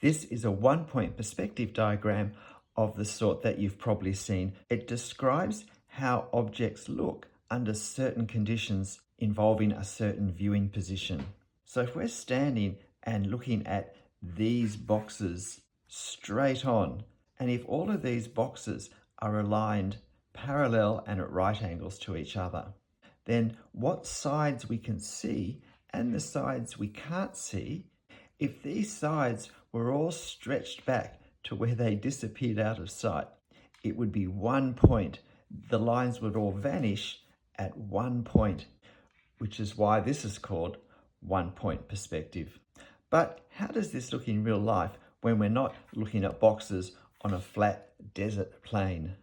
This is a one-point perspective diagram of the sort that you've probably seen. It describes how objects look under certain conditions involving a certain viewing position. So if we're standing and looking at these boxes straight on, and if all of these boxes are aligned parallel and at right angles to each other, then what sides we can see and the sides we can't see, if these sides were all stretched back to where they disappeared out of sight, it would be 1 point. The lines would all vanish at 1 point, which is why this is called one-point perspective. But how does this look in real life when we're not looking at boxes on a flat desert plain?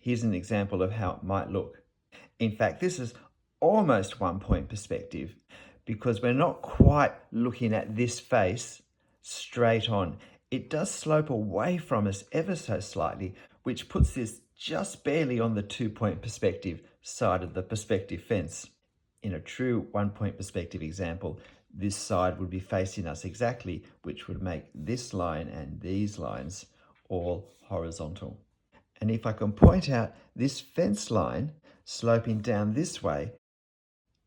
Here's an example of how it might look. In fact, this is almost one-point perspective because we're not quite looking at this face straight on. It does slope away from us ever so slightly, which puts this just barely on the 2-point perspective side of the perspective fence. In a true one-point perspective example, this side would be facing us exactly, which would make this line and these lines all horizontal. And if I can point out this fence line sloping down this way,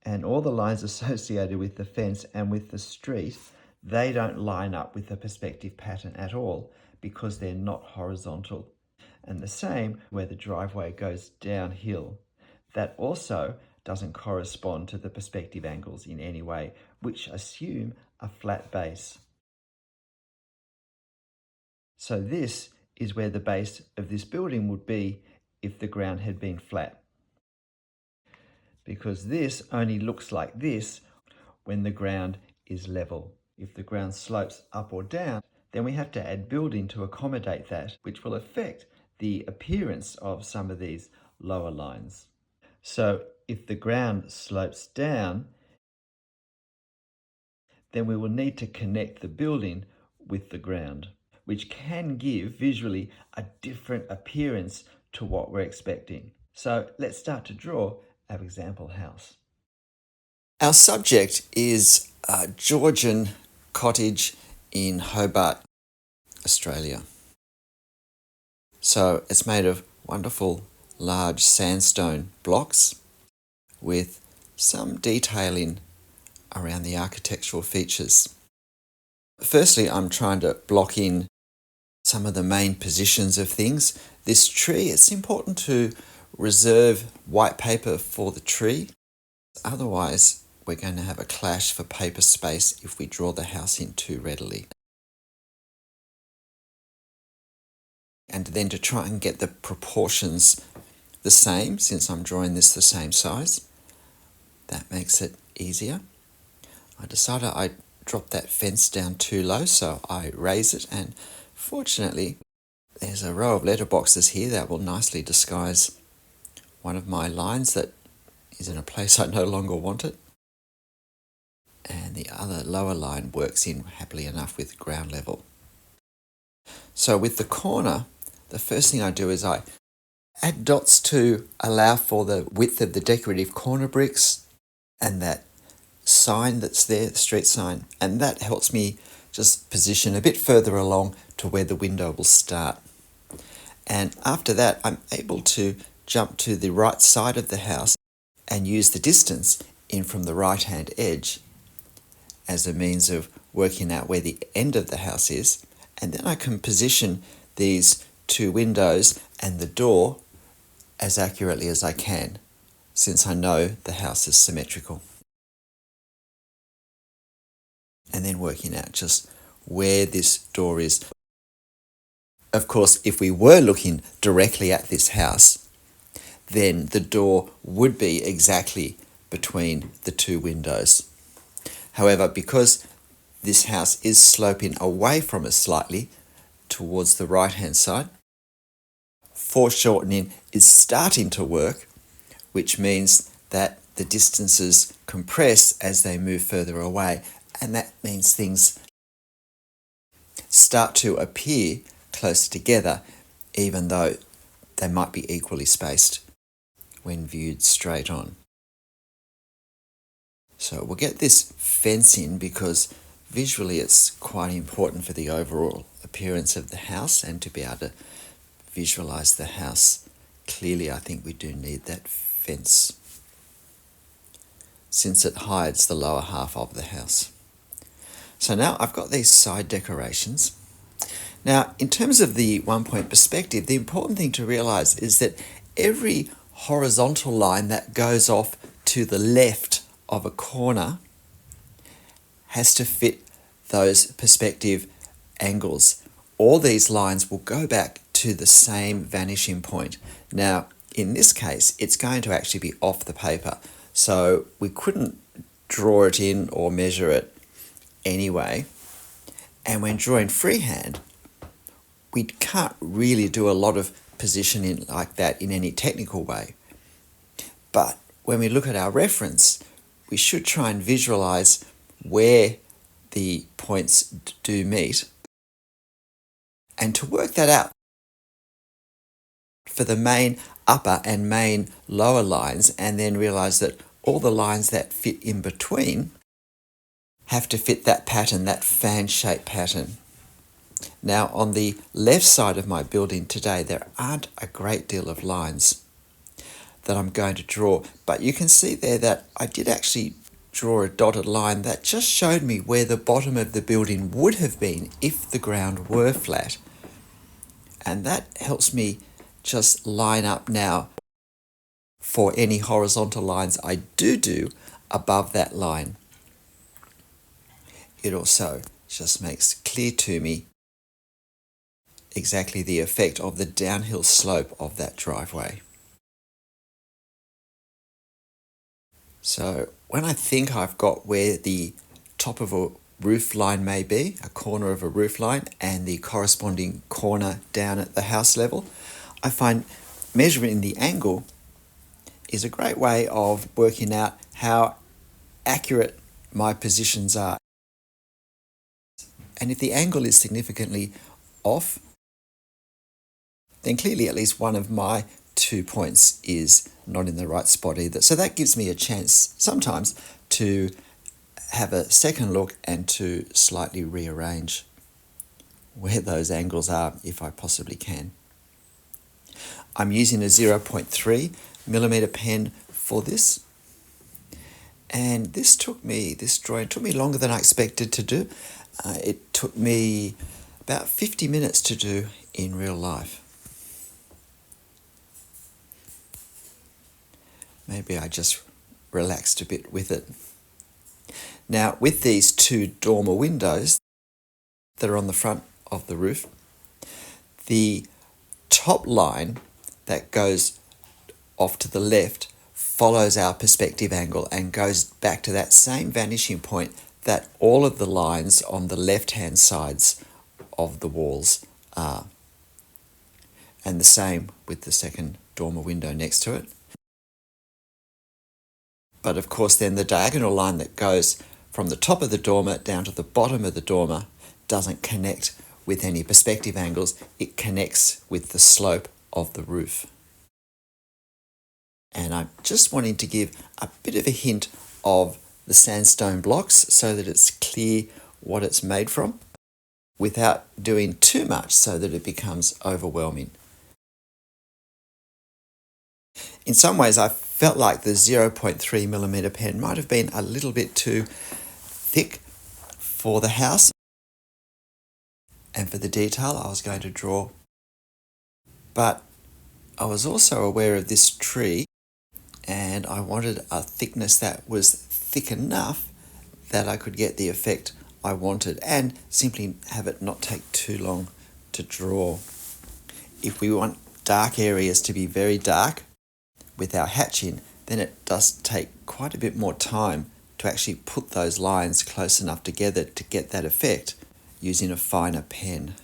and all the lines associated with the fence and with the street, they don't line up with the perspective pattern at all because they're not horizontal. And the same where the driveway goes downhill. That also doesn't correspond to the perspective angles in any way, which assume a flat base. So this is where the base of this building would be if the ground had been flat. Because this only looks like this when the ground is level. If the ground slopes up or down, then we have to add building to accommodate that, which will affect the appearance of some of these lower lines. So if the ground slopes down, then we will need to connect the building with the ground, which can give visually a different appearance to what we're expecting. So let's start to draw our example house. Our subject is a Georgian cottage in Hobart, Australia. So it's made of wonderful large sandstone blocks with some detailing around the architectural features. Firstly, I'm trying to block in some of the main positions of things. This tree, it's important to reserve white paper for the tree. Otherwise, we're going to have a clash for paper space if we draw the house in too readily. And then to try and get the proportions the same, since I'm drawing this the same size, that makes it easier. I decided I dropped that fence down too low, so I raise it, and fortunately there's a row of letterboxes here that will nicely disguise one of my lines that is in a place I no longer want it. And the other lower line works in happily enough with ground level. So with the corner, the first thing I do is I add dots to allow for the width of the decorative corner bricks and that sign that's there, the street sign, and that helps me just position a bit further along to where the window will start. And after that, I'm able to jump to the right side of the house and use the distance in from the right-hand edge as a means of working out where the end of the house is. And then I can position these two windows and the door as accurately as I can, since I know the house is symmetrical. And then working out just where this door is. Of course, if we were looking directly at this house, then the door would be exactly between the two windows. However, because this house is sloping away from us slightly towards the right-hand side, foreshortening is starting to work, which means that the distances compress as they move further away, and that means things start to appear closer together, even though they might be equally spaced when viewed straight on. So we'll get this fence in because visually it's quite important for the overall appearance of the house, and to be able to visualize the house clearly, I think we do need that fence, since it hides the lower half of the house. So now I've got these side decorations. Now, in terms of the 1-point perspective, the important thing to realize is that every horizontal line that goes off to the left of a corner has to fit those perspective angles. All these lines will go back to the same vanishing point. Now, in this case, it's going to actually be off the paper, so we couldn't draw it in or measure it anyway. And when drawing freehand, we can't really do a lot of positioning like that in any technical way. But when we look at our reference, we should try and visualize where the points do meet, and to work that out for the main upper and main lower lines, and then realize that all the lines that fit in between have to fit that pattern, that fan-shaped pattern. Now, on the left side of my building today, there aren't a great deal of lines that I'm going to draw, but you can see there that I did actually draw a dotted line that just showed me where the bottom of the building would have been if the ground were flat. And that helps me just line up now for any horizontal lines I do above that line. It also just makes clear to me exactly the effect of the downhill slope of that driveway. So when I think I've got where the top of a roof line may be, a corner of a roof line, and the corresponding corner down at the house level, I find measuring the angle is a great way of working out how accurate my positions are. And if the angle is significantly off, then clearly at least one of my 2 points is not in the right spot either. So that gives me a chance sometimes to have a second look and to slightly rearrange where those angles are if I possibly can. I'm using a 0.3 millimeter pen for this. And this drawing took me longer than I expected to do. It took me about 50 minutes to do in real life. Maybe I just relaxed a bit with it. Now, with these 2 dormer windows that are on the front of the roof, the top line that goes off to the left follows our perspective angle and goes back to that same vanishing point that all of the lines on the left-hand sides of the walls are. And the same with the second dormer window next to it. But of course then the diagonal line that goes from the top of the dormer down to the bottom of the dormer doesn't connect with any perspective angles, it connects with the slope of the roof. And I'm just wanting to give a bit of a hint of the sandstone blocks so that it's clear what it's made from, without doing too much so that it becomes overwhelming. In some ways, I felt like the 0.3 millimeter pen might have been a little bit too thick for the house and for the detail I was going to draw. But I was also aware of this tree, and I wanted a thickness that was thick enough that I could get the effect I wanted and simply have it not take too long to draw. If we want dark areas to be very dark with our hatching, then it does take quite a bit more time to actually put those lines close enough together to get that effect using a finer pen.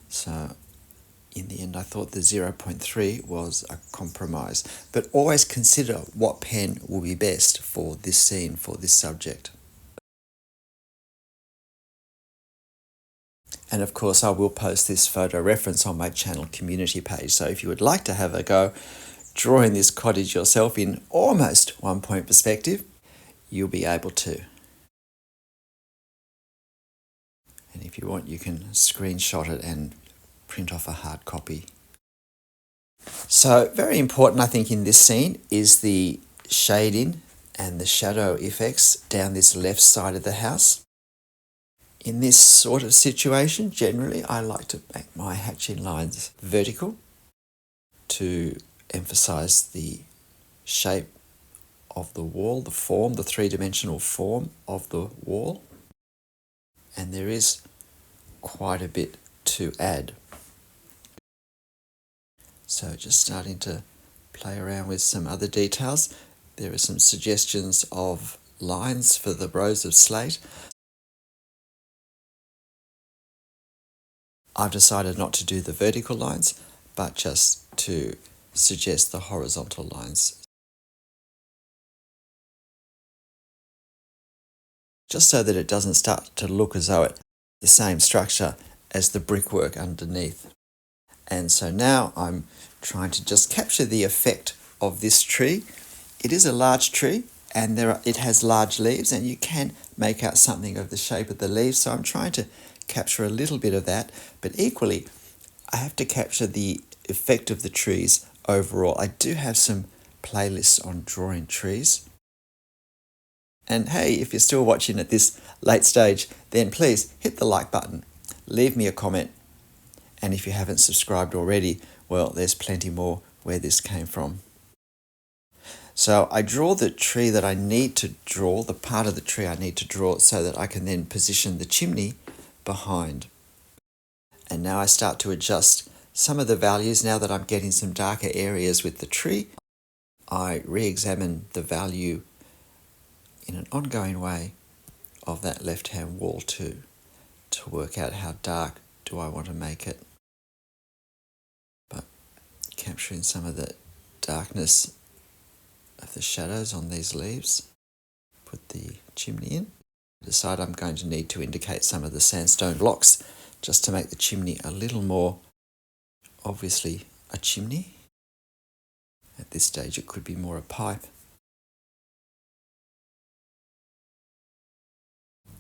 So in the end, I thought the 0.3 was a compromise, but always consider what pen will be best for this scene, for this subject. And of course, I will post this photo reference on my channel community page. So if you would like to have a go drawing this cottage yourself in almost 1-point perspective, you'll be able to. And if you want, you can screenshot it and print off a hard copy. So very important, I think, in this scene is the shading and the shadow effects down this left side of the house. In this sort of situation, generally, I like to make my hatching lines vertical to emphasize the shape of the wall, the form, the three-dimensional form of the wall. And there is quite a bit to add. So just starting to play around with some other details. There are some suggestions of lines for the rows of slate. I've decided not to do the vertical lines, but just to suggest the horizontal lines. Just so that it doesn't start to look as though it's the same structure as the brickwork underneath. And so now I'm trying to just capture the effect of this tree. It is a large tree and it has large leaves, and you can make out something of the shape of the leaves. So I'm trying to capture a little bit of that, but equally I have to capture the effect of the trees overall. I do have some playlists on drawing trees. And hey, if you're still watching at this late stage, then please hit the like button, leave me a comment. And if you haven't subscribed already, well, there's plenty more where this came from. So I draw the tree that I need to draw, the part of the tree I need to draw, so that I can then position the chimney behind. And now I start to adjust some of the values. Now that I'm getting some darker areas with the tree, I re-examine the value in an ongoing way of that left-hand wall too, to work out how dark do I want to make it. But capturing some of the darkness of the shadows on these leaves. Put the chimney in. Decide I'm going to need to indicate some of the sandstone blocks just to make the chimney a little more obviously a chimney. At this stage it could be more a pipe.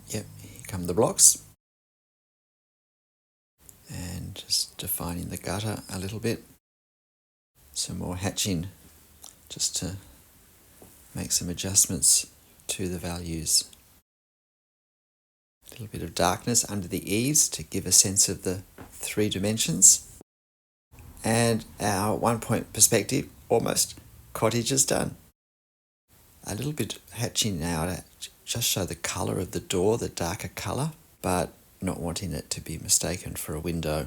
Yep, here come the blocks. And just defining the gutter a little bit. Some more hatching just to make some adjustments to the values. A little bit of darkness under the eaves to give a sense of the 3 dimensions. And our 1-point perspective, almost, cottage is done. A little bit hatching now to just show the colour of the door, the darker colour, but not wanting it to be mistaken for a window.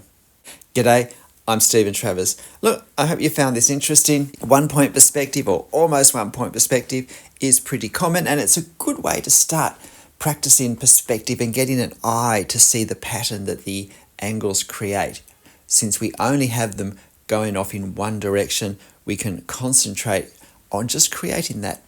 G'day, I'm Stephen Travers. Look, I hope you found this interesting. 1-point perspective, or almost 1-point perspective, is pretty common, and it's a good way to start practicing perspective and getting an eye to see the pattern that the angles create. Since we only have them going off in one direction, we can concentrate on just creating that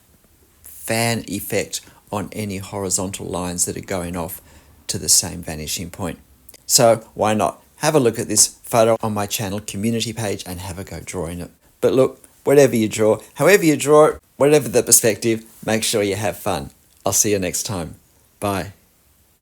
fan effect on any horizontal lines that are going off to the same vanishing point. So why not have a look at this photo on my channel community page and have a go drawing it. But look, whatever you draw, however you draw it, whatever the perspective, make sure you have fun. I'll see you next time. Bye.